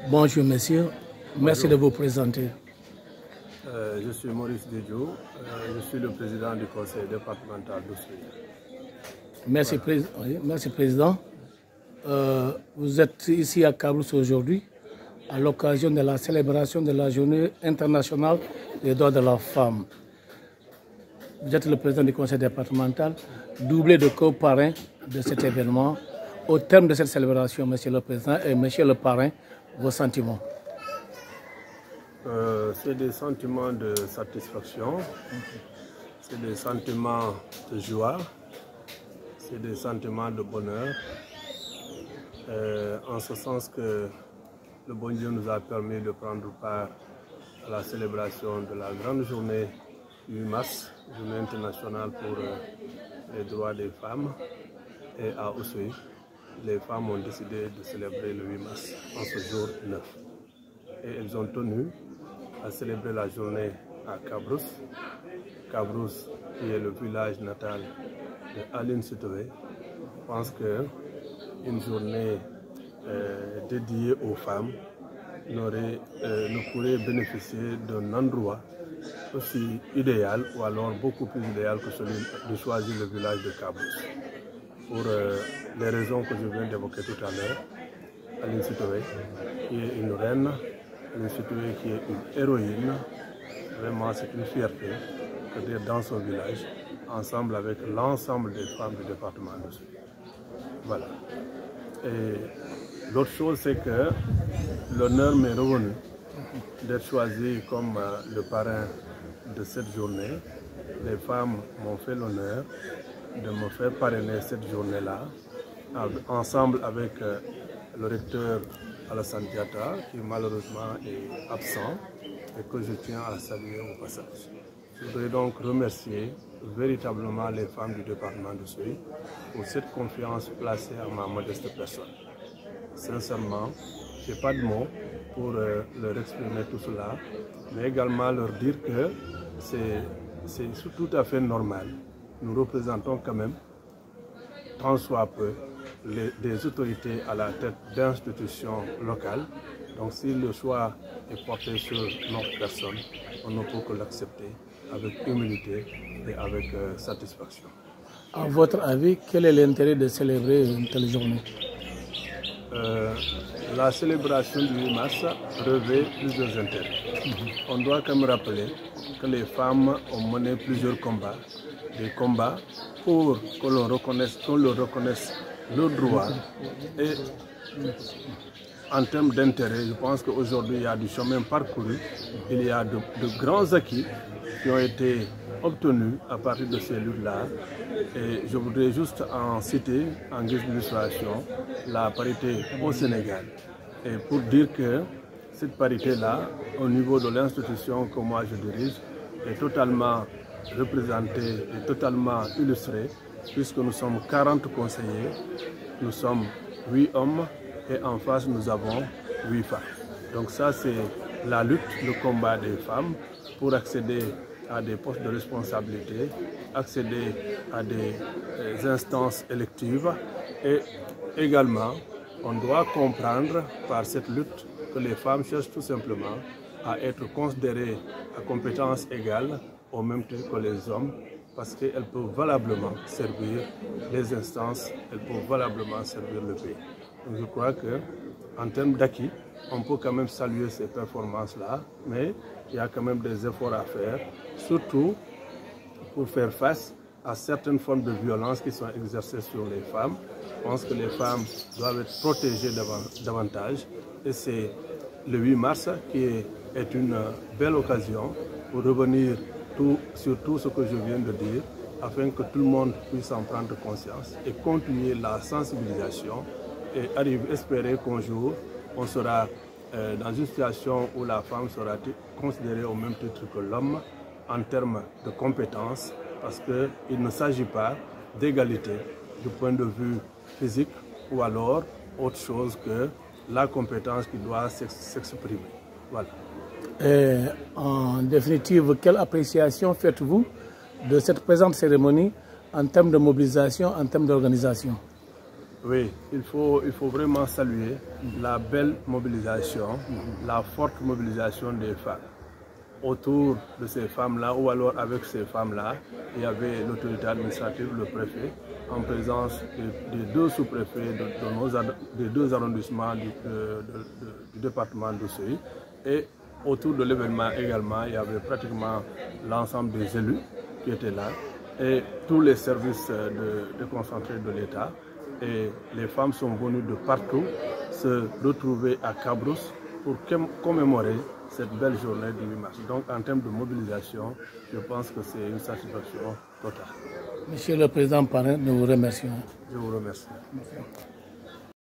Bonjour messieurs, merci de vous présenter. Je suis Maurice Didio, je suis le président du conseil départemental d'Oussouye. Merci, merci président. Vous êtes ici à Cabrousse aujourd'hui à l'occasion de la célébration de la journée internationale des droits de la femme. Vous êtes le président du conseil départemental, doublé de co-parrain de cet événement. Au terme de cette célébration, monsieur le président et monsieur le parrain, vos sentiments? C'est des sentiments de satisfaction, c'est des sentiments de joie, c'est des sentiments de bonheur, en ce sens que le bon Dieu nous a permis de prendre part à la célébration de la grande journée du 8 mars, journée internationale pour les droits des femmes. Et à Oussouye, les femmes ont décidé de célébrer le 8 mars en ce jour 9. Et elles ont tenu à célébrer la journée à Cabrousse. Cabrousse, qui est le village natal de Aline Sitoé. Je pense qu'une journée dédiée aux femmes ne pourrait bénéficier d'un endroit aussi idéal, ou alors beaucoup plus idéal que celui de choisir le village de Cabrousse. Pour les raisons que je viens d'évoquer tout à l'heure, Aline Sitoé, qui est une reine, Aline Sitoé qui est une héroïne, vraiment c'est une fierté que d'être dans son village, ensemble avec l'ensemble des femmes du département d'Oussouye. Voilà. Et l'autre chose, c'est que l'honneur m'est revenu d'être choisi comme le parrain de cette journée. Les femmes m'ont fait l'honneur de me faire parrainer cette journée-là, ensemble avec le recteur Alassane Diatta, qui malheureusement est absent et que je tiens à saluer au passage. Je voudrais donc remercier véritablement les femmes du département d'Oussouye pour cette confiance placée à ma modeste personne. Sincèrement, je n'ai pas de mots pour leur exprimer tout cela, mais également leur dire que c'est tout à fait normal. Nous représentons quand même, tant soit peu, des autorités à la tête d'institutions locales. Donc si le choix est porté sur notre personne, on ne peut que l'accepter avec humilité et avec satisfaction. À votre avis, quel est l'intérêt de célébrer une telle journée? La célébration du 8 mars revêt plusieurs intérêts. On doit quand même rappeler que les femmes ont mené plusieurs combats, des combats pour que l'on reconnaisse leurs droits. Et en termes d'intérêt, je pense qu'aujourd'hui il y a du chemin parcouru, il y a de grands acquis qui ont été obtenus à partir de ces luttes-là. Et je voudrais juste en citer, en guise d'illustration, la parité au Sénégal. Et pour dire que cette parité-là, au niveau de l'institution que moi je dirige, est totalement représentée et totalement illustrée, puisque nous sommes 40 conseillers, nous sommes 8 hommes et en face nous avons 8 femmes. Donc ça c'est la lutte, le combat des femmes pour accéder à des postes de responsabilité, accéder à des instances électives et également on doit comprendre par cette lutte que les femmes cherchent tout simplement à être considérées à compétences égales au même titre que les hommes parce qu'elles peuvent valablement servir les instances, elles peuvent valablement servir le pays. Donc je crois qu'en termes d'acquis, on peut quand même saluer ces performances-là, mais il y a quand même des efforts à faire, surtout pour faire face à certaines formes de violence qui sont exercées sur les femmes. Je pense que les femmes doivent être protégées davantage et c'est le 8 mars qui est une belle occasion pour revenir sur tout ce que je viens de dire afin que tout le monde puisse en prendre conscience et continuer la sensibilisation et espérer qu'un jour on sera dans une situation où la femme sera considérée au même titre que l'homme en termes de compétences parce qu'il ne s'agit pas d'égalité du point de vue physique ou alors autre chose que la compétence qui doit s'exprimer. Voilà. Et en définitive, quelle appréciation faites-vous de cette présente cérémonie en termes de mobilisation, en termes d'organisation? Oui, il faut vraiment saluer la belle mobilisation, la forte mobilisation des femmes. Autour de ces femmes-là, ou alors avec ces femmes-là, il y avait l'autorité administrative, le préfet, en présence des deux sous-préfets des deux arrondissements du département d'Oussouye. Et autour de l'événement également, il y avait pratiquement l'ensemble des élus qui étaient là et tous les services déconcentrés de l'État. Et les femmes sont venues de partout se retrouver à Cabrousse pour commémorer cette belle journée du 8 mars. Donc en termes de mobilisation, je pense que c'est une satisfaction totale. Monsieur le Président Parrain, nous vous remercions. Je vous remercie. Merci.